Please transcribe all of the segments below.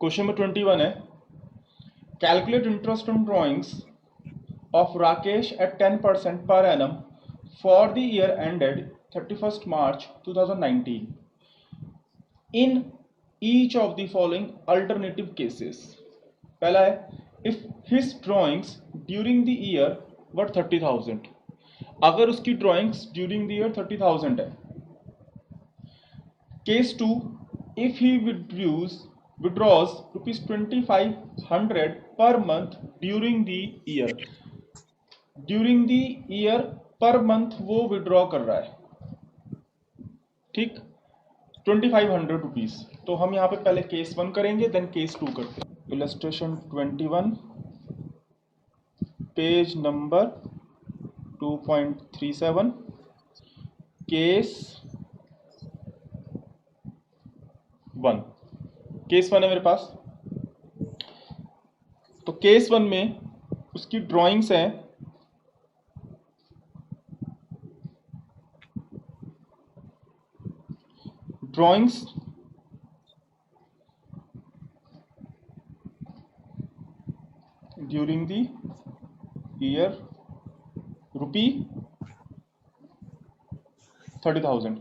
Question number 21 है, calculate interest on drawings of Rakesh at 10% per annum for the year ended 31st March 2019 in each of the following alternative cases. पहला है, if his drawings during the year were 30,000, अगर उसकी drawings during the year 30,000 है. Case 2, if he withdraws rupees 2,500 per month during the year. During the year per month वो withdraw कर रहा है, ठीक, 2,500 रुपीज. तो हम यहाँ पे पहले केस 1 करेंगे, देन केस 2 करते हैं. Illustration 21, page number 2.37, case 1. Case 1 है मेरे पास. तो केस 1 में उसकी ड्राइंग्स हैं drawings during the year rupee 30,000.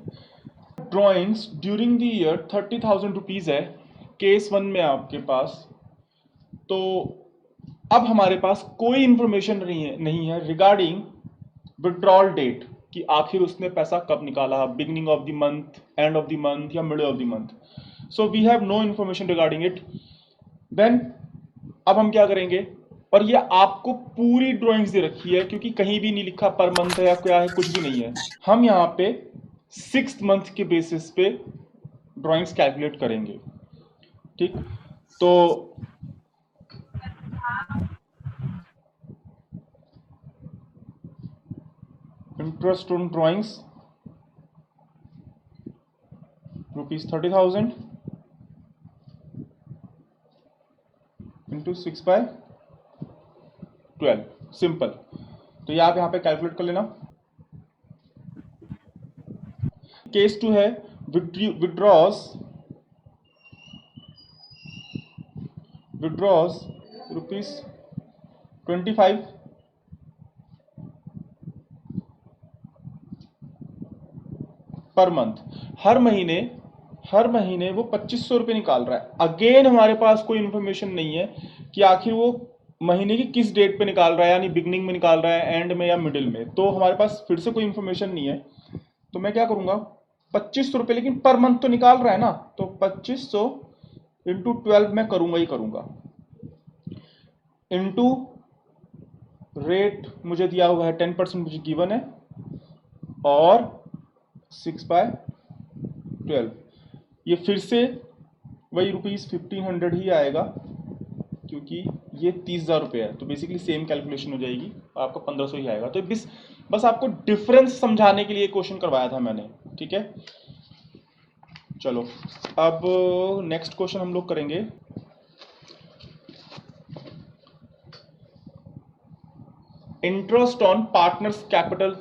Drawings during the year 30,000 rupees है केस 1 में आपके पास. तो अब हमारे पास कोई इंफॉर्मेशन नहीं है रिगार्डिंग विड्रॉल डेट कि आखिर उसने पैसा कब निकाला, beginning of the month, end of the month या middle of the month. So we have no information regarding it. Then अब हम क्या करेंगे, और ये आपको पूरी ड्राइंग्स दे रखी है क्योंकि कहीं भी नहीं लिखा पर मंथ है या क्या है, कुछ भी नहीं है. हम यहाँ पे 6th मंथ के बेसिस पे ड्राइंग्स कैलकुलेट करेंगे, ठीक. तो interest on drawings rupees 30,000 into 6/12, simple. तो ये आप यहाँ पे कैलकुलेट कर लेना. केस 2 है, विड्रॉज रुपीज 25 पर मंथ. हर महीने वो 2,500 रुपये निकाल रहा है. अगेन हमारे पास कोई इंफॉर्मेशन नहीं है कि आखिर वो महीने की किस डेट पे निकाल रहा है, यानी बिगनिंग में निकाल रहा है, एंड में या मिडिल में. तो हमारे पास फिर से कोई इंफॉर्मेशन नहीं है. तो मैं क्या करूंगा, 2,500 रुपये, लेकिन पर मंथ तो निकाल रहा है ना, तो 2,500 इंटू 12 मैं करूंगा इंटू रेट मुझे दिया हुआ है 10% मुझे गिवन है, और 6/12. ये फिर से वही रुपीज 1,500 ही आएगा क्योंकि ये 30,000 रुपये है. तो बेसिकली सेम कैलकुलेशन हो जाएगी, आपका 1,500 ही आएगा. तो बस आपको डिफरेंस समझाने के लिए क्वेश्चन करवाया था मैंने, ठीक है. चलो अब नेक्स्ट क्वेश्चन हम लोग करेंगे. इंटरेस्ट ऑन पार्टनर्स कैपिटल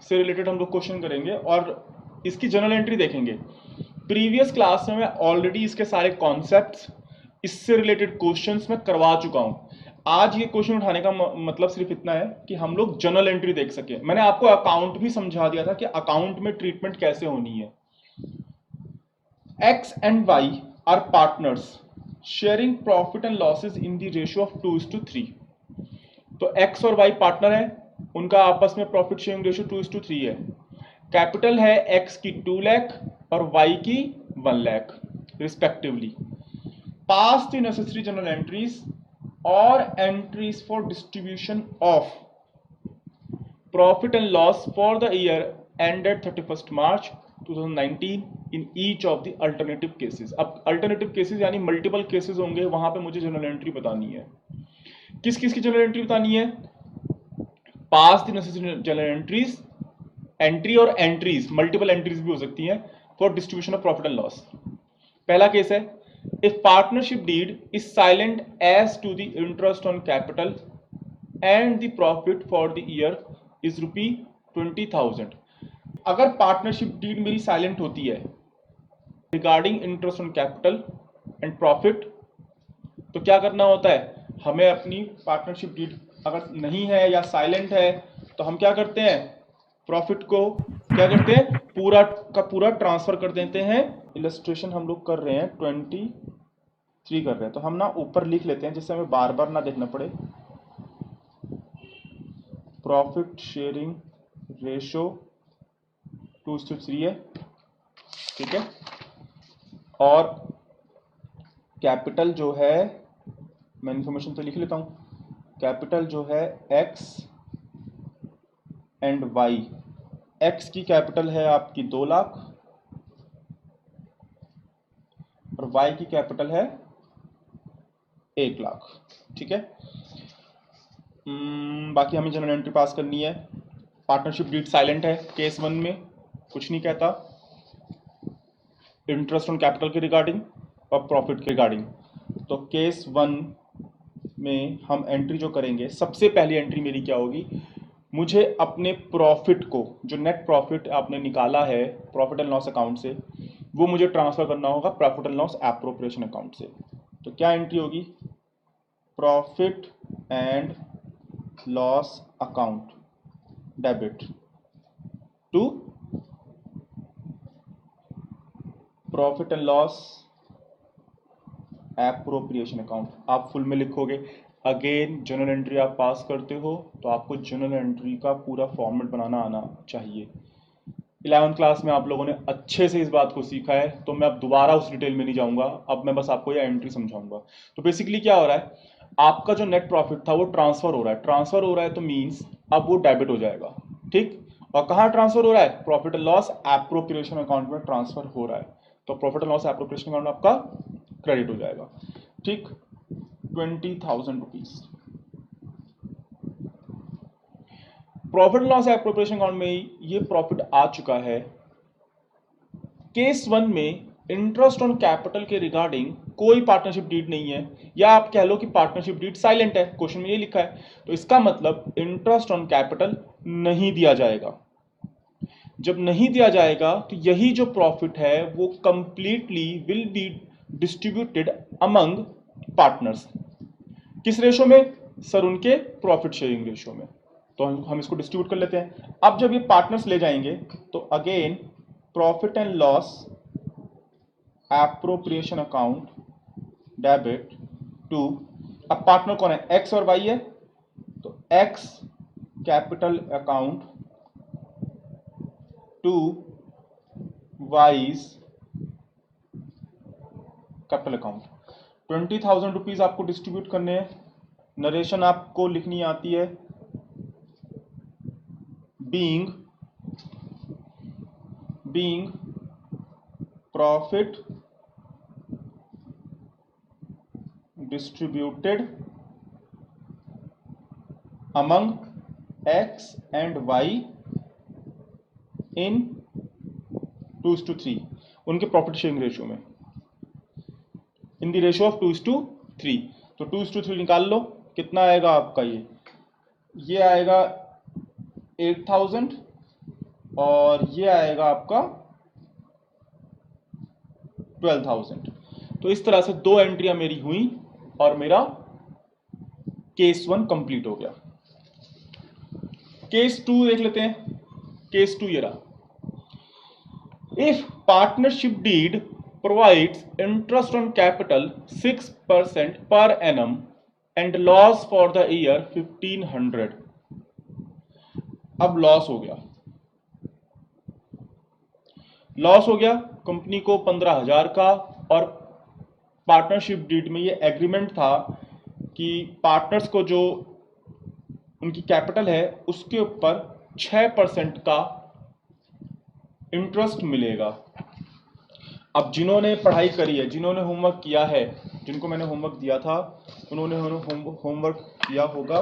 से रिलेटेड हम लोग क्वेश्चन करेंगे और इसकी जनरल एंट्री देखेंगे. प्रीवियस क्लास में मैं ऑलरेडी इसके सारे कॉन्सेप्ट्स, इससे रिलेटेड क्वेश्चंस मैं करवा चुका हूं. आज ये क्वेश्चन उठाने का मतलब सिर्फ इतना है कि हम लोग जनरल एंट्री देख सके. मैंने आपको अकाउंट भी समझा दिया था कि अकाउंट में ट्रीटमेंट कैसे होनी है. X and Y are partners sharing profit and losses in the ratio of 2:3. तो X और Y पार्टनर है, उनका आपस में प्रॉफिट शेयरिंग रेशियो 2:3 है. कैपिटल है X की 2 लाख और Y की 1 lakh respectively. Pass the necessary journal entries और entries for distribution of profit and loss for the year ended 31st March 2019 in each of the alternative cases. अब alternative cases यानी multiple cases होंगे, वहां पे मुझे जनरल एंट्री बतानी है. किस किस की जनरल एंट्री बतानी है? Pass the necessary journal entries, entry और एंट्रीज, मल्टीपल एंट्रीज भी हो सकती हैं, for distribution of profit and loss. पहला केस है, if partnership deed is silent as to the interest on capital and the profit for the year is ₹20,000. अगर partnership deed मेरी silent होती है regarding interest on capital and profit तो क्या करना होता है, हमें अपनी पार्टनरशिप डीड अगर नहीं है या साइलेंट है तो हम क्या करते हैं, प्रॉफिट को क्या करते हैं, पूरा का पूरा ट्रांसफर कर देते हैं। इलस्ट्रेशन हम लोग कर रहे हैं 23 कर रहे हैं, तो हम ना ऊपर लिख लेते हैं जिससे हमें बार बार ना देखना पड़े। प्रॉफिट शेयरिंग रेशो 2:3 है, ठीक है। और कैपिटल जो है, मैं इन्फॉर्मेशन तो लिख लेता हूं, कैपिटल जो है एक्स एंड वाई। एक्स की कैपिटल है आपकी 2 लाख और वाई की कैपिटल है 1 लाख, ठीक है। बाकी हमें जनरल एंट्री पास करनी है। पार्टनरशिप डीड साइलेंट है केस 1 में, कुछ नहीं कहता इंटरेस्ट ऑन कैपिटल के रिगार्डिंग और प्रॉफिट के रिगार्डिंग। तो केस 1 में हम एंट्री जो करेंगे, सबसे पहली एंट्री मेरी क्या होगी, मुझे अपने प्रॉफिट को, जो नेट प्रॉफिट आपने निकाला है प्रॉफिट एंड लॉस अकाउंट से, वो मुझे ट्रांसफर करना होगा profit and loss appropriation account से। तो क्या एंट्री होगी, profit and loss account debit to profit and loss appropriation account. आप फुल में लिखोगे। अगेन जनरल एंट्री आप पास करते हो तो आपको जनरल एंट्री का पूरा फॉर्मेट बनाना आना चाहिए। 11th क्लास में आप लोगों ने अच्छे से इस बात को सीखा है, तो मैं अब दोबारा उस डिटेल में नहीं जाऊंगा, अब मैं बस आपको ये एंट्री समझाऊंगा। तो बेसिकली क्या हो रहा है, आपका जो नेट प्रॉफिट था वो ट्रांसफर हो रहा है, ट्रांसफर हो रहा है तो मीन्स अब वो डेबिट हो जाएगा, ठीक। और कहाँ ट्रांसफर हो रहा है, profit and loss appropriation account में ट्रांसफर हो रहा है, तो profit and loss appropriation account आपका क्रेडिट हो जाएगा, ठीक। 20,000 rupees profit and loss appropriation account में ये प्रॉफिट आ चुका है। केस 1 में इंटरेस्ट ऑन कैपिटल के रिगार्डिंग कोई पार्टनरशिप डीड नहीं है, या आप कह लो कि पार्टनरशिप डीड साइलेंट है, क्वेश्चन में ये लिखा है, तो इसका मतलब इंटरेस्ट ऑन कैपिटल नहीं दिया जाएगा। जब नहीं दिया जाएगा तो यही जो प्रॉफिट है वो completely will be distributed among partners. किस रेशो में सर, उनके प्रॉफिट शेयरिंग रेशो में। तो हम इसको डिस्ट्रीब्यूट कर लेते हैं। अब जब ये पार्टनर्स ले जाएंगे तो again profit and loss appropriation account debit to, अब पार्टनर कौन है, एक्स और वाई है, तो X capital account to Y's capital account. 20,000 rupees आपको डिस्ट्रीब्यूट करने हैं। नरेशन आपको लिखनी आती है, being profit distributed among X and Y in 2:3, उनके प्रॉफिट शेयरिंग रेशियो में, इन द रेशियो ऑफ 2:3। तो 2:3 निकाल लो, कितना आएगा आपका, ये आएगा 8,000 और ये आएगा आपका 12,000। तो इस तरह से 2 एंट्रियां मेरी हुई और मेरा केस 1 कंप्लीट हो गया। केस 2 देख लेते हैं। केस 2 ये रहा, if partnership deed provides interest on capital 6% per annum and loss for the year 1,500। अब लॉस हो गया, कंपनी को 15,000 का, और पार्टनरशिप डीड में ये एग्रीमेंट था कि पार्टनर्स को जो उनकी कैपिटल है उसके ऊपर 6% का इंटरेस्ट मिलेगा। अब जिन्होंने पढ़ाई करी है, जिन्होंने होमवर्क किया है, जिनको मैंने होमवर्क दिया था, उन्होंने होमवर्क किया होगा,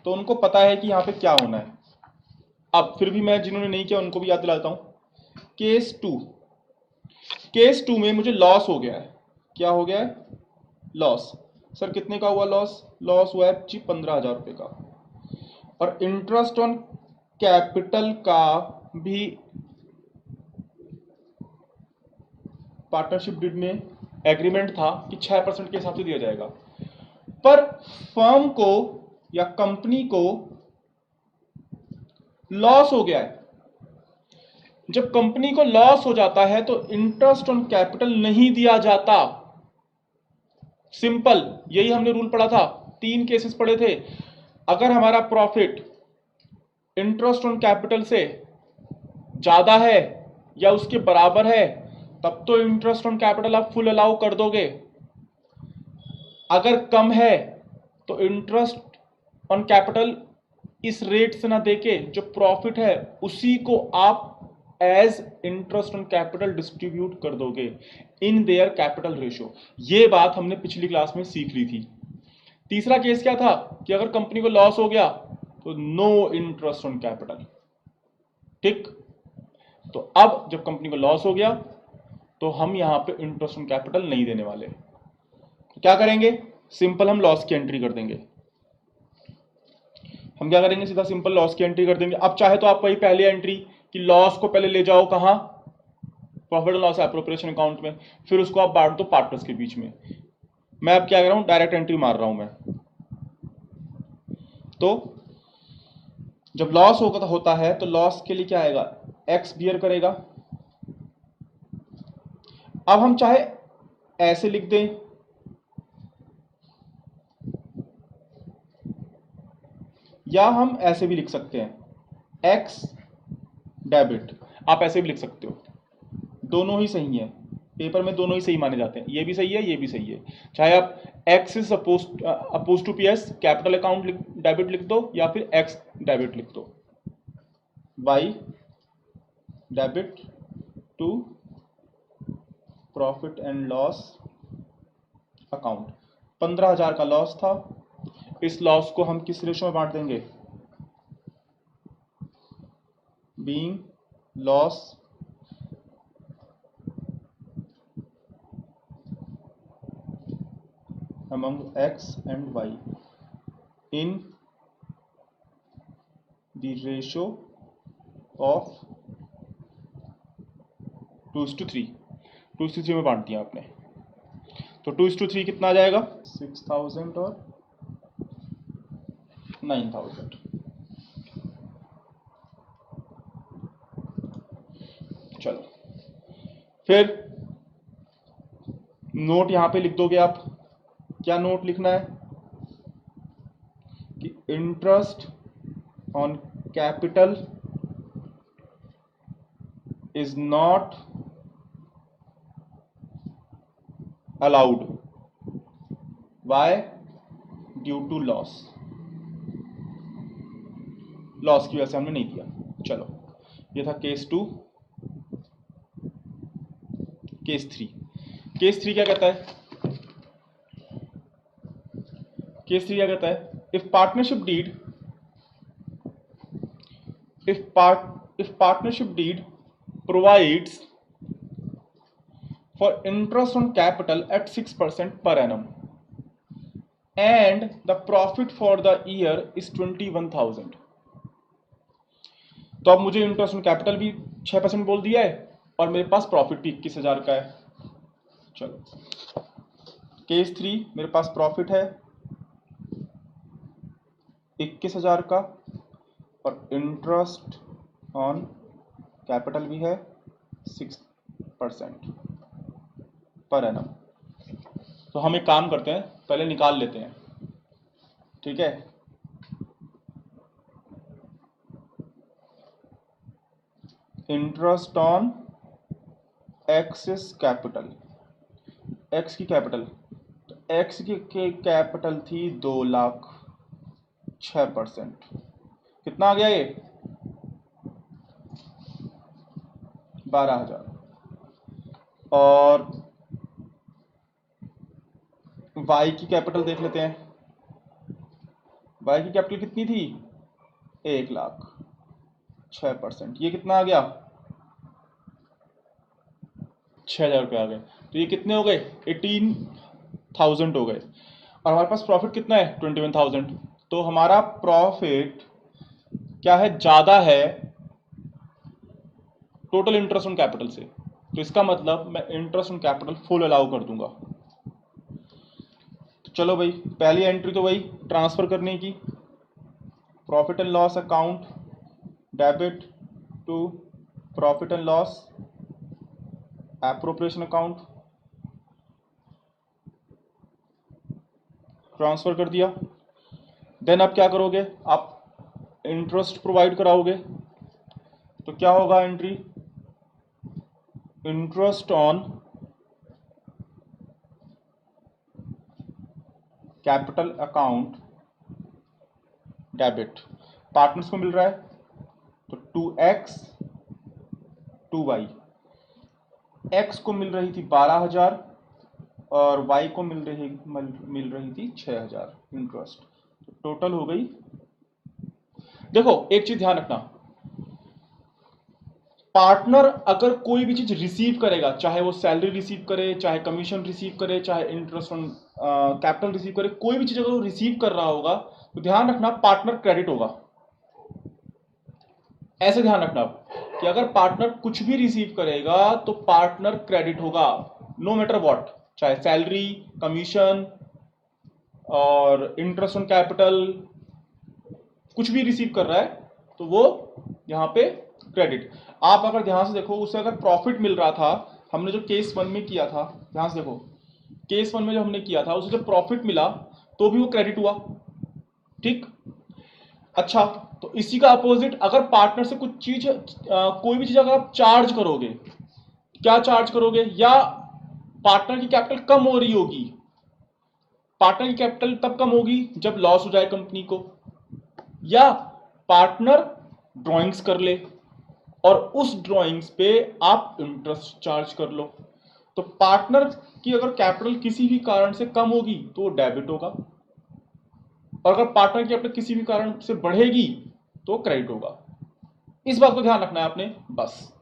तो उनको पता है कि यहाँ पे क्या होना है। अब फिर भी मैं जिन्होंने नहीं किया उनको भी याद दिलाता हूँ। केस 2 में मुझे लॉस हो गया है। क्या हो गया है, लॉस। सर कितने का हुआ लॉस, लॉस हुआ है जी 15,000 रुपये का, और इंटरेस्ट ऑन कैपिटल का भी पार्टनरशिप डीड में एग्रीमेंट था कि 6% के हिसाब से दिया जाएगा, पर फर्म को या कंपनी को लॉस हो गया है। जब कंपनी को लॉस हो जाता है तो इंटरेस्ट ऑन कैपिटल नहीं दिया जाता। सिंपल, यही हमने रूल पढ़ा था, 3 केसेस पढ़े थे। अगर हमारा प्रॉफिट इंटरेस्ट ऑन कैपिटल से ज्यादा है या उसके बराबर है तब तो इंटरेस्ट ऑन कैपिटल आप फुल अलाउ कर दोगे। अगर कम है तो इंटरेस्ट ऑन कैपिटल इस रेट से ना देके जो प्रॉफिट है उसी को आप as interest on capital distribute कर दोगे इन देयर कैपिटल रेशियो। ये बात हमने पिछली क्लास में सीख ली थी। तीसरा केस क्या था कि अगर कंपनी को लॉस हो गया तो नो इंटरेस्ट ऑन कैपिटल। ठीक, तो अब जब कंपनी को लॉस हो गया तो हम यहां पे इंटरेस्ट ऑन कैपिटल नहीं देने वाले। तो क्या करेंगे, सिंपल हम लॉस की एंट्री कर देंगे। हम क्या करेंगे, सीधा सिंपल लॉस की एंट्री कर देंगे। अब चाहे तो आप वही पहली एंट्री कि लॉस को पहले ले जाओ कहां, profit and loss appropriation account में, फिर उसको आप बांट दो पार्टनर्स के बीच में। मैं अब क्या कर रहा हूं, डायरेक्ट एंट्री मार रहा हूं मैं। तो जब लॉस होता है तो लॉस के लिए क्या आएगा, एक्स बियर करेगा। अब हम चाहे ऐसे लिख दें या हम ऐसे भी लिख सकते हैं, एक्स डेबिट। आप ऐसे भी लिख सकते हो, दोनों ही सही है, पेपर में दोनों ही सही माने जाते हैं। ये भी सही है, ये भी सही है। चाहे आप X is oppose to P S capital account debit लिख दो या फिर एक्स डेबिट लिख दो। Y debit to profit and loss account. 15,000 का लॉस था, इस लॉस को हम किस रेशो में बांट देंगे, being loss among x and y in the ratio of 2:3। 2:3 में बांट दिया आपने, तो 2:3 कितना आ जाएगा, 6,000 और 9,000। चलो फिर नोट यहां पे लिख दोगे आप। क्या नोट लिखना है कि interest on capital is not allowed, why, due to loss. Loss की वजह से हमने नहीं दिया। चलो, ये था केस 2। केस 3, केस 3 क्या कहता है, केस 3 क्या कहता है, if partnership deed provides for interest on capital at 6% per annum and the profit for the year is 21,000। तो अब मुझे इंटरेस्ट ऑन कैपिटल भी 6% बोल दिया है और मेरे पास प्रॉफिट भी 21,000 का है। चलो, केस 3 मेरे पास प्रॉफिट है 21,000 का और इंटरेस्ट ऑन कैपिटल भी है 6% पर एनम। तो हम एक काम करते हैं, पहले निकाल लेते हैं, ठीक है। Interest on x is capital, x की कैपिटल, तो एक्स की कैपिटल थी 2 लाख, 6%, कितना आ गया ये, 12,000। और वाई की कैपिटल देख लेते हैं, वाई की कैपिटल कितनी थी, 1 लाख, 6%, ये कितना आ गया, 6,000 रुपये आ गए। तो ये कितने हो गए, 18,000 हो गए। और हमारे पास प्रॉफिट कितना है, 21,000। तो हमारा प्रॉफिट क्या है, ज्यादा है टोटल इंटरेस्ट ऑन कैपिटल से। तो इसका मतलब मैं interest on capital full allow कर दूंगा। तो चलो भाई, पहली एंट्री तो वही ट्रांसफर करने की, profit and loss account debit to profit and loss appropriation account, transfer कर दिया। देन आप क्या करोगे, आप इंटरेस्ट प्रोवाइड कराओगे। तो क्या होगा entry, interest on capital account debit, partners को मिल रहा है तो 2x 2y, x को मिल रही थी 12,000 और y को मिल रही थी 6,000 इंटरेस्ट, तो टोटल हो गई। देखो एक चीज ध्यान रखना, पार्टनर अगर कोई भी चीज रिसीव करेगा, चाहे वो सैलरी रिसीव करे, चाहे कमीशन रिसीव करे, चाहे इंटरेस्ट ऑन कैपिटल रिसीव करे, कोई भी चीज अगर वो रिसीव कर रहा होगा तो ध्यान रखना पार्टनर क्रेडिट होगा। ऐसे ध्यान रखना कि अगर पार्टनर कुछ भी रिसीव करेगा तो पार्टनर क्रेडिट होगा, नो मैटर व्हाट, चाहे सैलरी, कमीशन और इंटरेस्ट ऑन कैपिटल, कुछ भी रिसीव कर रहा है तो वो यहां पे क्रेडिट। आप अगर ध्यान से देखो, उसे अगर प्रॉफिट मिल रहा था, हमने जो केस 1 में किया था, ध्यान से देखो केस 1 में जो हमने किया था, उसे जब प्रॉफिट मिला तो भी वो क्रेडिट हुआ, ठीक। अच्छा, तो इसी का अपोजिट, अगर पार्टनर से कुछ चीज कोई भी चीज अगर आप चार्ज करोगे, क्या चार्ज करोगे, या पार्टनर की कैपिटल कम हो रही होगी, पार्टनर की कैपिटल तब कम होगी जब लॉस हो जाए कंपनी को, या पार्टनर ड्राइंग्स कर ले और उस ड्राइंग्स पे आप इंटरेस्ट चार्ज कर लो, तो पार्टनर की अगर कैपिटल किसी भी कारण से कम होगी तो वो डेबिट होगा, और अगर पार्टनर की कैपिटल किसी भी कारण से बढ़ेगी तो क्रेडिट होगा। इस बात को ध्यान रखना है आपने बस।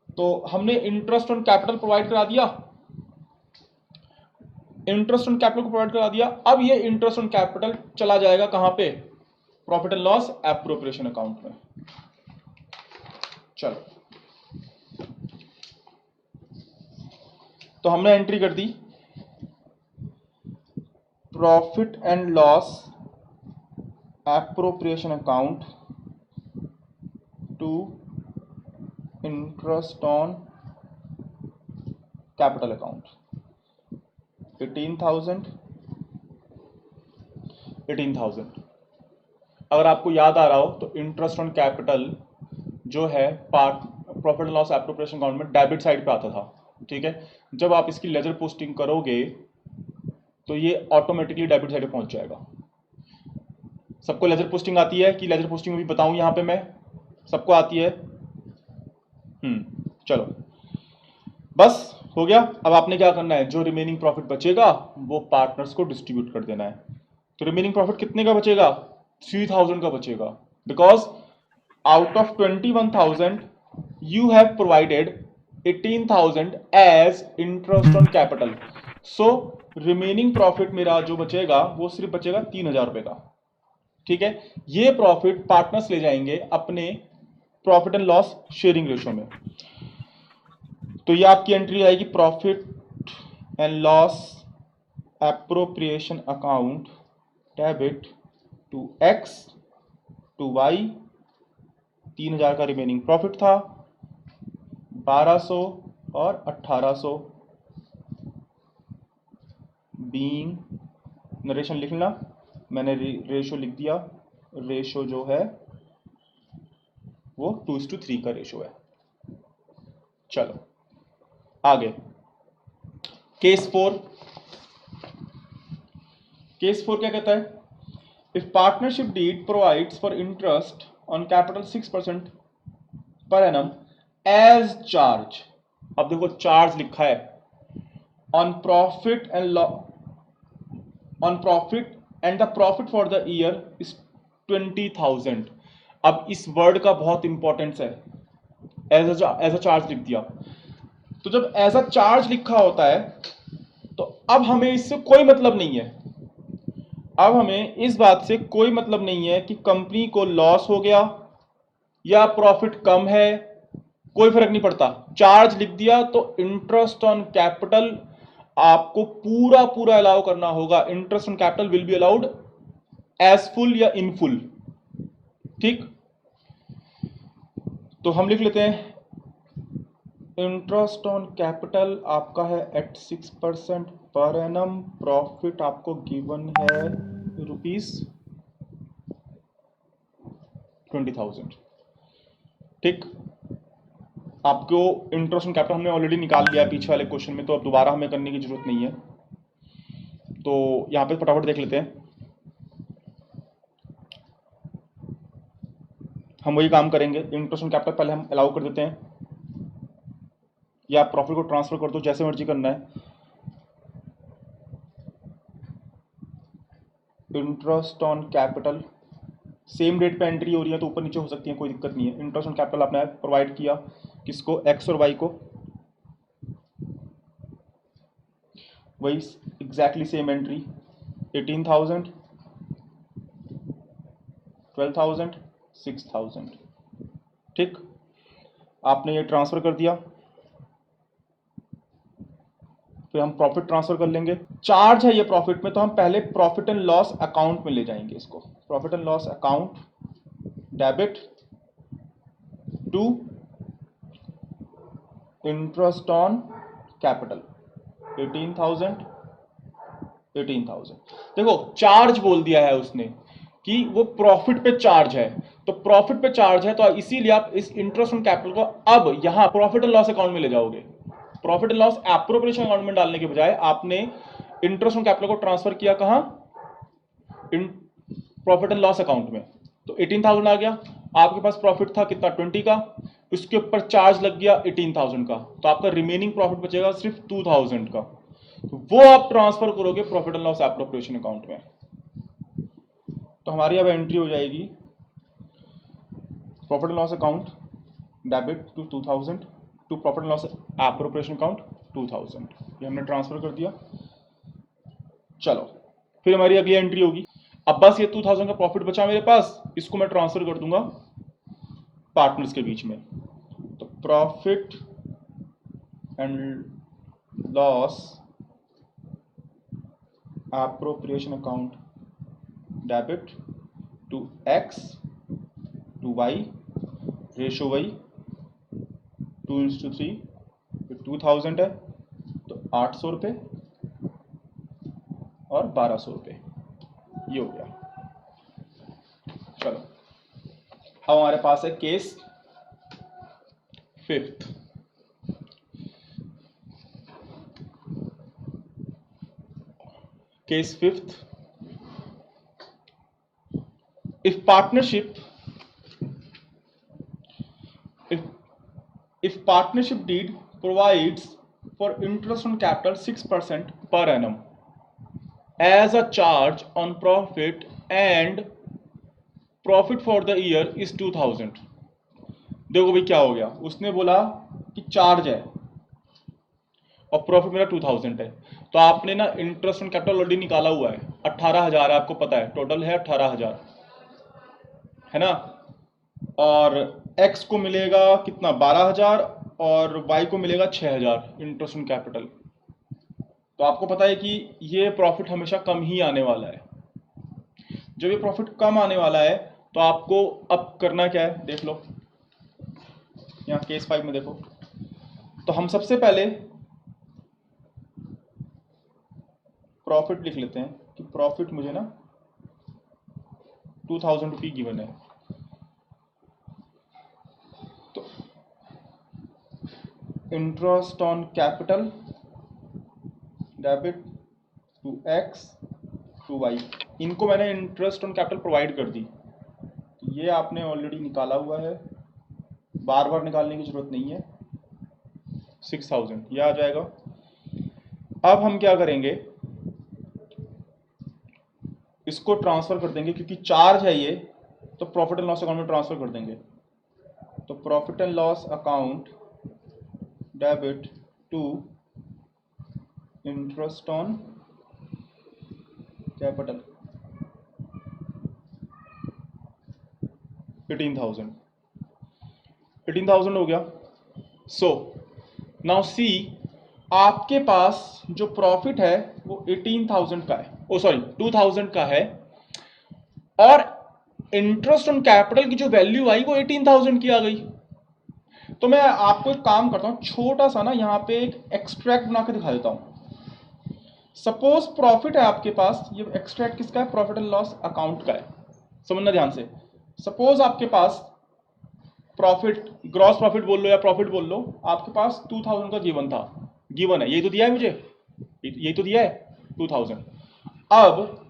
तो हमने इंटरेस्ट ऑन कैपिटल प्रोवाइड करा दिया, इंटरेस्ट ऑन कैपिटल को प्रोवाइड करा दिया। अब ये इंटरेस्ट ऑन कैपिटल चला जाएगा कहां पे, profit and loss appropriation account में। चलो, तो हमने एंट्री कर दी profit and loss appropriation account to interest on capital account, 18,000। अगर आपको याद आ रहा हो तो इंटरेस्ट ऑन कैपिटल जो है profit and loss appropriation account में डेबिट साइड पे आता था, ठीक है। जब आप इसकी लेजर पोस्टिंग करोगे तो ये ऑटोमेटिकली डेबिट साइड पे पहुंच जाएगा। सबको लेजर पोस्टिंग आती है कि लेजर पोस्टिंग में भी बताऊं यहां पे मैं, सबको आती है? चलो बस हो गया। अब आपने क्या करना है, जो रिमेनिंग प्रॉफिट बचेगा वो पार्टनर्स को डिस्ट्रीब्यूट कर देना है। तो रिमेनिंग प्रॉफिट कितने का बचेगा, 3,000 का बचेगा, because out of 21,000 you have provided 18,000 as interest on capital, so remaining profit मेरा जो बचेगा वो सिर्फ बचेगा 3,000 रुपए का, ठीक है। ये प्रॉफिट पार्टनर्स ले जाएंगे अपने profit and loss sharing ratio में। तो ये आपकी एंट्री आएगी profit and loss appropriation account debit to X to Y, 3,000 का रिमेनिंग प्रॉफिट था, 1,200 और 1,800 बीइंग, नरेशन लिख लेना, मैंने रेशो लिख दिया, रेशो जो है वो 2:3 का रेशो है। चलो आगे, केस 4। केस 4 क्या कहता है, if partnership deed provides for interest on capital 6% per annum as charge, अब देखो चार्ज लिखा है, on profit and the profit for the year is 20,000। अब इस वर्ड का बहुत इंपॉर्टेंस है, एज अ चार्ज लिख दिया। तो जब एज अ चार्ज लिखा होता है तो अब हमें इससे कोई मतलब नहीं है, अब हमें इस बात से कोई मतलब नहीं है कि कंपनी को लॉस हो गया या प्रॉफिट कम है कोई फर्क नहीं पड़ता, चार्ज लिख दिया तो इंटरेस्ट ऑन कैपिटल आपको पूरा पूरा अलाउ करना होगा। Interest on capital will be allowed as full या इन फुल, ठीक। तो हम लिख लेते हैं इंटरेस्ट ऑन कैपिटल आपका है एट 6% पर एनम, प्रॉफिट आपको गिवन है ₹20,000, ठीक। आपको इंटरेस्ट ऑन कैपिटल हमने ऑलरेडी निकाल लिया पीछे वाले क्वेश्चन में, तो अब दोबारा हमें करने की जरूरत नहीं है। तो यहां पे फटाफट देख लेते हैं, हम वही काम करेंगे। इंटरेस्ट ऑन कैपिटल पहले हम अलाउ कर देते हैं, या आप प्रॉफिट को ट्रांसफर कर दो, जैसे मर्जी करना है। Interest on capital same rate पे एंट्री हो रही है तो ऊपर नीचे हो सकती है, कोई दिक्कत नहीं है। इंटरेस्ट ऑन कैपिटल आपने प्रोवाइड किया किसको, एक्स और वाई को, वही एग्जैक्टली सेम एंट्री 18,000, 12,000, 6,000, ठीक। आपने ये ट्रांसफर कर दिया, फिर हम प्रॉफिट ट्रांसफर कर लेंगे। चार्ज है ये प्रॉफिट में, तो हम पहले प्रॉफिट एंड लॉस अकाउंट में ले जाएंगे इसको। Profit and loss account debit to interest on capital 18,000, 18,000। देखो चार्ज बोल दिया है उसने कि वो प्रॉफिट पे चार्ज है, तो प्रॉफिट पे चार्ज है तो इसीलिए आप इस इंटरेस्ट ऑन कैपिटल को अब यहां प्रॉफिट एंड लॉस अकाउंट में ले जाओगे। Profit and loss appropriation account में डालने के बजाय आपने इंटरेस्ट ऑन कैपिटल को ट्रांसफर किया कहां, in profit and loss account में। तो 18,000 आ गया, आपके पास प्रॉफिट था कितना 20 का, उसके ऊपर चार्ज लग गया 18,000 का, तो आपका रिमेनिंग प्रॉफिट बचेगा सिर्फ 2,000 का, तो वो आप ट्रांसफर करोगे profit and loss appropriation account में। तो हमारी अब एंट्री हो जाएगी profit and loss account debit to 2,000 to profit and loss appropriation account 2,000, ये हमने ट्रांसफर कर दिया। चलो फिर हमारी अगली एंट्री होगी, अब बस ये 2,000 का प्रॉफिट बचा मेरे पास, इसको मैं ट्रांसफर कर दूंगा पार्टनर्स के बीच में। तो profit and loss appropriation account debit to X to Y, ratio Y 2:3, 2,000 है तो 800 रुपये और 1,200 रुपये, ये हो गया। चलो अब हमारे पास है case fifth. Case fifth, if partnership if partnership deed provides for interest on capital 6% per annum as a charge on profit and profit for the year is 2,000। देखो भाई क्या हो गया, उसने बोला कि चार्ज है और प्रॉफिट मेरा 2,000 है, तो आपने ना इंटरेस्ट ऑन कैपिटल ऑलरेडी निकाला हुआ है 18,000 है, आपको पता है टोटल है 18,000 है ना, और x को मिलेगा कितना 12,000 और y को मिलेगा 6,000 इंटरेस्ट ऑन कैपिटल। तो आपको पता है कि ये प्रॉफिट हमेशा कम ही आने वाला है। जब ये प्रॉफिट कम आने वाला है तो आपको अब करना क्या है, देख लो यहाँ केस 5 में देखो। तो हम सबसे पहले प्रॉफिट लिख लेते हैं कि प्रॉफिट मुझे ना 2,000 रुपये गिवन है, तो interest on capital debit to X to Y, इनको मैंने इंटरेस्ट ऑन कैपिटल प्रोवाइड कर दी, तो ये आपने ऑलरेडी निकाला हुआ है, बार बार निकालने की जरूरत नहीं है। 6,000 ये आ जाएगा। अब हम क्या करेंगे, इसको ट्रांसफर कर देंगे क्योंकि चार्ज है ये, तो प्रॉफिट एंड लॉस अकाउंट में ट्रांसफर कर देंगे। तो profit and loss account debit to interest on capital 18,000 हो गया। सो नाउ सी, आपके पास जो प्रॉफिट है वो 18,000 का है, ओ सॉरी 2,000 का है, और इंटरेस्ट ऑन कैपिटल की जो वैल्यू आई वो 18,000 की आ गई। तो मैं आपको एक काम करता हूं, छोटा सा ना यहां पे एक एक्सट्रैक्ट बना के दिखा देता हूं। सपोज प्रॉफिट है आपके पास, ये एक्सट्रैक्ट किसका है, प्रॉफिट एंड लॉस अकाउंट का है, समझना ध्यान से। सपोज आपके पास प्रॉफिट, ग्रॉस प्रॉफिट बोल लो या प्रॉफिट बोल लो, आपके पास 2,000 का गिवन था, गिवन है, यही तो दिया है मुझे, यही तो दिया है 2,000। अब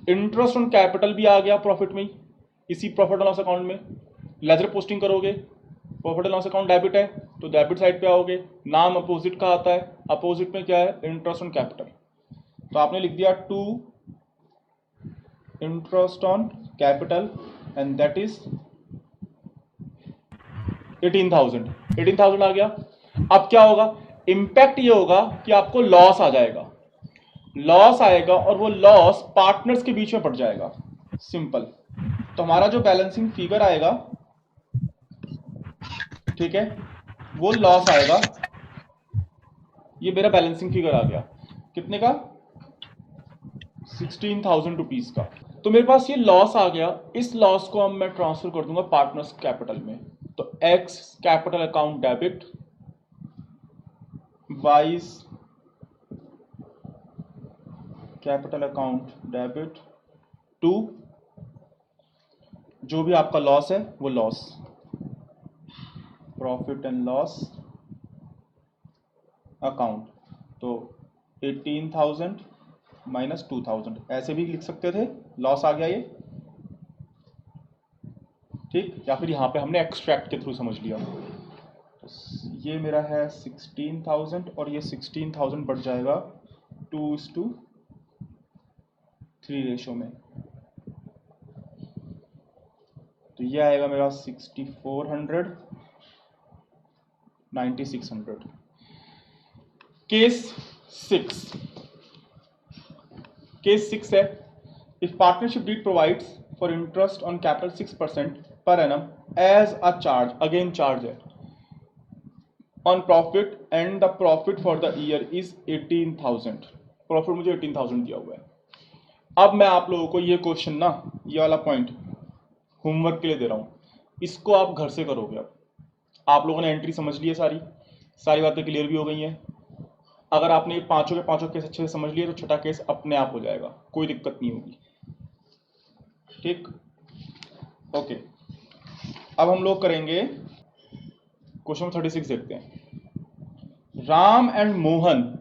इंटरेस्ट ऑन कैपिटल भी आ गया प्रॉफिट में ही, इसी प्रॉफिट एंड लॉस अकाउंट में। लेजर पोस्टिंग करोगे, profit and loss account debit है तो डेबिट साइड पे आओगे, नाम अपोजिट का आता है, अपोजिट में क्या है, इंटरेस्ट ऑन कैपिटल। तो आपने लिख दिया to interest on capital and that is 18,000 आ गया। अब क्या होगा, इंपैक्ट ये होगा कि आपको लॉस आ जाएगा, लॉस आएगा और वो लॉस पार्टनर्स के बीच में पड़ जाएगा, सिंपल। तो हमारा जो बैलेंसिंग फिगर आएगा, ठीक है, वो लॉस आएगा, ये मेरा बैलेंसिंग फिगर आ गया कितने का, 16,000 रुपीज का। तो मेरे पास ये लॉस आ गया, इस लॉस को अब मैं ट्रांसफर कर दूंगा पार्टनर्स कैपिटल में। तो X capital account debit, Y's capital account debit to जो भी आपका लॉस है वो loss, profit and loss account. तो 18,000 माइनस 2,000 ऐसे भी लिख सकते थे, लॉस आ गया ये, ठीक, या फिर यहां पे हमने एक्सट्रैक्ट के थ्रू समझ लिया। तो ये मेरा है 16,000 और ये 16,000 बढ़ जाएगा 2:3 रेशो में। तो ये आएगा मेरा 6,400 9,600। केस 6, केस 6 है, if partnership deed provides for interest on capital 6% per annum as a charge, again charge है, on profit and the profit for the year is 18,000, profit मुझे 18,000 दिया हुआ है। अब मैं आप लोगों को ये क्वेश्चन ना, ये वाला पॉइंट होमवर्क के लिए दे रहा हूं, इसको आप घर से करोगे। अब आप लोगों ने एंट्री समझ ली है, सारी सारी बातें क्लियर भी हो गई हैं। अगर आपने ये पांचों के पांचों केस अच्छे से समझ लिए तो छठा केस अपने आप हो जाएगा, कोई दिक्कत नहीं होगी, ठीक, ओके। अब हम लोग करेंगे क्वेश्चन 36, देखते हैं। Ram and Mohan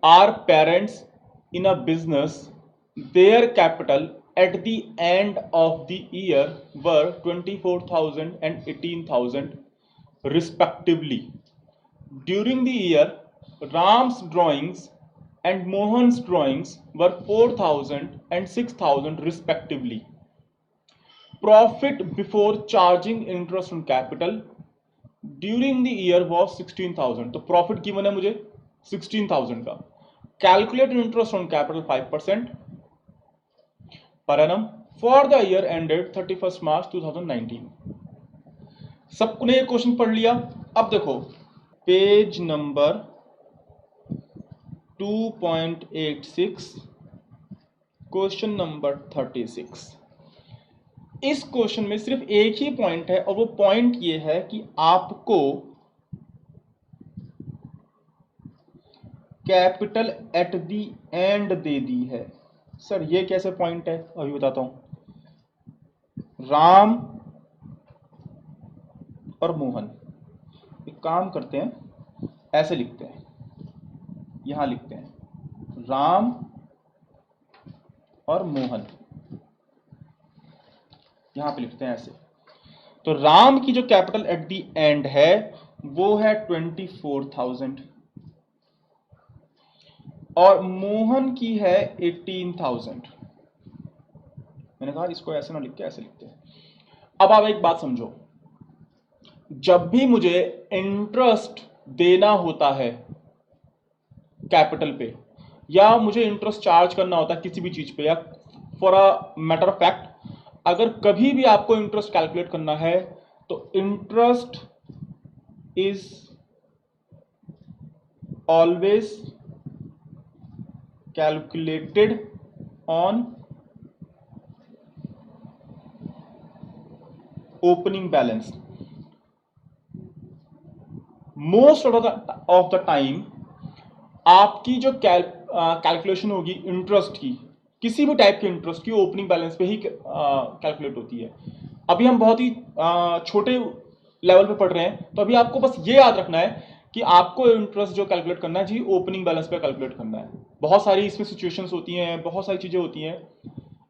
are parents in a business, their capital at the end of the year were 24,000 and 18,000 respectively. During the year, Ram's drawings and Mohan's drawings were 4,000 and 6,000 respectively. Profit before charging interest on capital during the year was 16,000. तो profit given है मुझे 16,000 का। Calculate interest on capital 5% per annum for the year ended 31 मार्च 2019। सबने ये question पढ़ लिया। अब देखो पेज नंबर 2.86, क्वेश्चन नंबर 36। इस क्वेश्चन में सिर्फ एक ही पॉइंट है और वो पॉइंट ये है कि आपको कैपिटल एट दी एंड दे दी है। सर ये कैसे पॉइंट है, अभी बताता हूं। राम और मोहन, एक काम करते हैं, ऐसे लिखते हैं, यहां लिखते हैं राम और मोहन, यहां पे लिखते हैं ऐसे। तो राम की जो कैपिटल एट दी एंड है वो है 24,000 और मोहन की है 18,000। मैंने कहा इसको ऐसे ना लिख के ऐसे लिखते हैं। अब आप एक बात समझो, जब भी मुझे इंटरेस्ट देना होता है कैपिटल पे, या मुझे इंटरेस्ट चार्ज करना होता है किसी भी चीज पे, या for a matter of fact अगर कभी भी आपको इंटरेस्ट कैलकुलेट करना है तो interest is always calculated on opening balance. Most of the time आपकी जो कैलकुलेशन होगी इंटरेस्ट की, किसी भी टाइप के इंटरेस्ट की, ओपनिंग बैलेंस पे ही कैलकुलेट होती है। अभी हम बहुत ही छोटे लेवल पे पढ़ रहे हैं, तो अभी आपको बस ये याद रखना है कि आपको इंटरेस्ट जो कैलकुलेट करना है जी ओपनिंग बैलेंस पे कैलकुलेट करना है। बहुत सारी इसमें सिचुएशंस होती हैं, बहुत सारी चीजें होती हैं,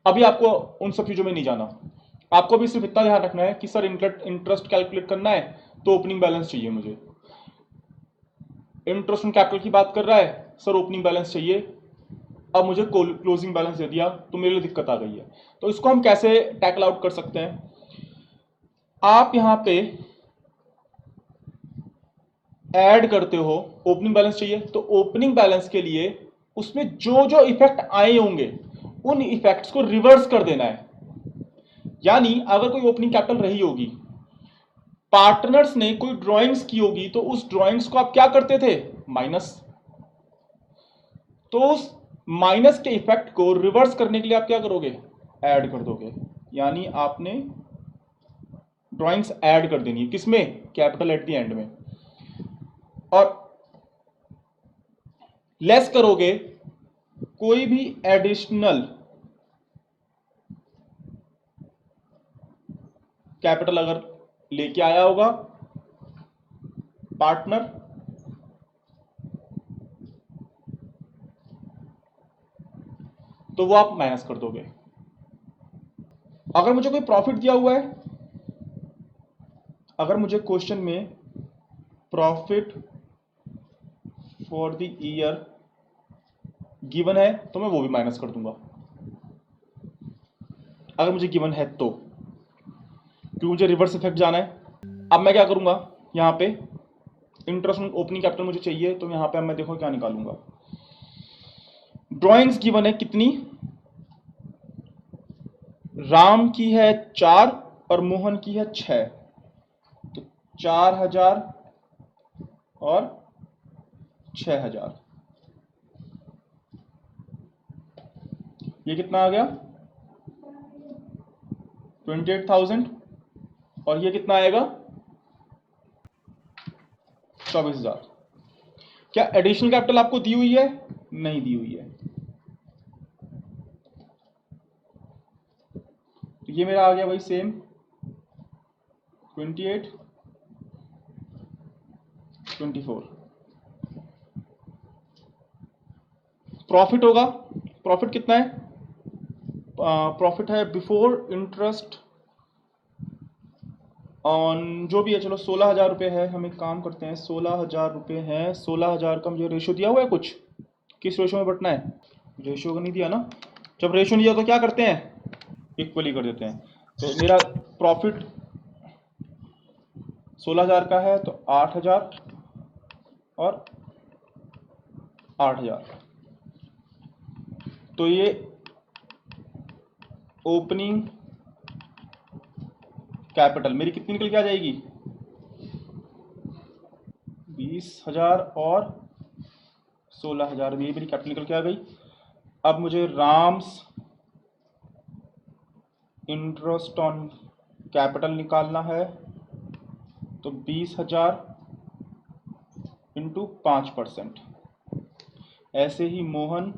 अभी आपको उन सब चीजों में नहीं जाना। आपको भी सिर्फ इतना ध्यान रखना है कि सर इंटरेस्ट कैलकुलेट करना है तो ओपनिंग बैलेंस चाहिए मुझे। इंटरेस्ट ऑन कैपिटल की बात कर रहा है, सर ओपनिंग बैलेंस चाहिए, अब मुझे क्लोजिंग बैलेंस दे दिया तो मेरे लिए दिक्कत आ गई है। तो इसको हम कैसे टैकल आउट कर सकते हैं? आप यहां पे ऐड करते हो, ओपनिंग बैलेंस चाहिए तो ओपनिंग बैलेंस के लिए उसमें जो जो इफेक्ट आए होंगे उन इफेक्ट्स को रिवर्स कर देना है। यानी अगर कोई ओपनिंग कैपिटल रही होगी, पार्टनर्स ने कोई ड्राइंग्स की होगी, तो उस ड्राइंग्स को आप क्या करते थे? माइनस। तो उस माइनस के इफेक्ट को रिवर्स करने के लिए आप क्या करोगे? ऐड कर दोगे। यानी आपने ड्राइंग्स ऐड कर देनी है, किसमें? कैपिटल एट द एंड में। और लेस करोगे, कोई भी एडिशनल कैपिटल अगर लेके आया होगा पार्टनर, तो वो आप माइनस कर दोगे। अगर मुझे कोई प्रॉफिट दिया हुआ है, अगर मुझे क्वेश्चन में profit for the year given है तो मैं वो भी माइनस कर दूंगा, अगर मुझे गिवन है तो, क्योंकि मुझे रिवर्स इफेक्ट जाना है। अब मैं क्या करूंगा, यहां पे इंटरेस्ट ऑन ओपनिंग कैपिटल मुझे चाहिए, तो यहां पे मैं देखो क्या निकालूंगा। ड्राइंग्स गिवन है कितनी? राम की है 4 और मोहन की है 6, तो 4000 और 6000, ये कितना आ गया? 28,000। और ये कितना आएगा? 24,000। क्या एडिशनल कैपिटल आपको दी हुई है? नहीं दी हुई है। तो ये मेरा आ गया वही सेम 28, 24। प्रॉफिट होगा, प्रॉफिट कितना है? प्रॉफिट है बिफोर इंटरेस्ट ऑन जो भी है, चलो 16,000 रुपये है। हम एक काम करते हैं, 16,000 रुपये है, 16,000 का मुझे रेशो दिया हुआ है कुछ, किस रेशो में बटना है? रेशो का नहीं दिया ना। जब रेशो नहीं दिया तो क्या करते हैं? इक्वली कर देते हैं। तो मेरा प्रॉफिट 16,000 का है, तो 8,000 और 8,000, तो ये ओपनिंग कैपिटल मेरी कितनी निकल के आ जाएगी? 20,000 और 16,000, ये मेरी कैपिटल निकल के आ गई। अब मुझे राम्स इंटरेस्ट ऑन कैपिटल निकालना है, तो 20,000 इंटू 5%। ऐसे ही मोहन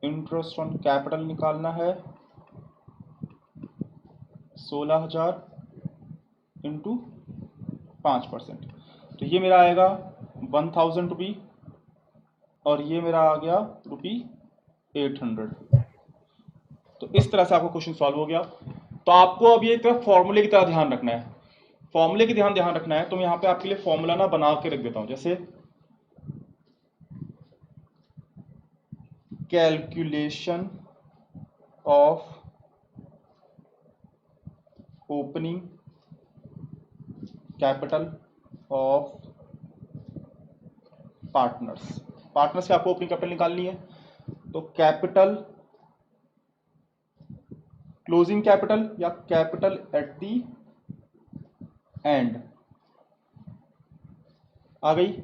इंटरेस्ट ऑन कैपिटल निकालना है, 16,000 इंटू 5%। तो ये मेरा आएगा 1,000 रुपी, और ये मेरा आ गया रुपी 800। तो इस तरह से आपका क्वेश्चन सॉल्व हो गया। तो आपको अब ये तरह फॉर्मूले की तरह ध्यान रखना है, फॉर्मूले की ध्यान रखना है। तो मैं यहाँ पे आपके लिए फॉर्मूला ना बना के रख देता हूँ, जैसे calculation of opening capital of partners. Partners की आपको ओपनिंग कैपिटल निकालनी है, तो कैपिटल क्लोजिंग कैपिटल या कैपिटल एट दी एंड आ गई।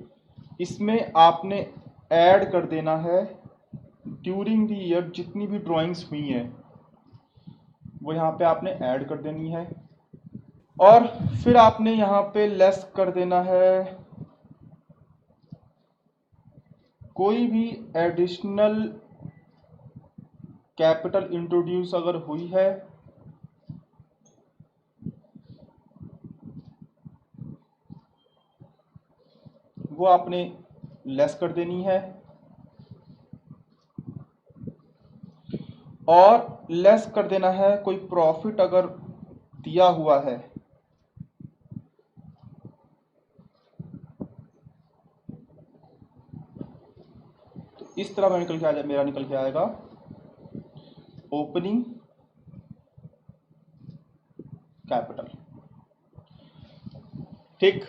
इसमें आपने ऐड कर देना है ड्यूरिंग द ईयर जितनी भी ड्राइंग्स हुई हैं वो यहाँ पे आपने ऐड कर देनी है, और फिर आपने यहाँ पे लेस कर देना है कोई भी एडिशनल कैपिटल इंट्रोड्यूस अगर हुई है वो आपने लेस कर देनी है, और लेस कर देना है कोई प्रॉफिट अगर दिया हुआ है तो इस तरह मेरा निकल के आएगा ओपनिंग कैपिटल। ठीक।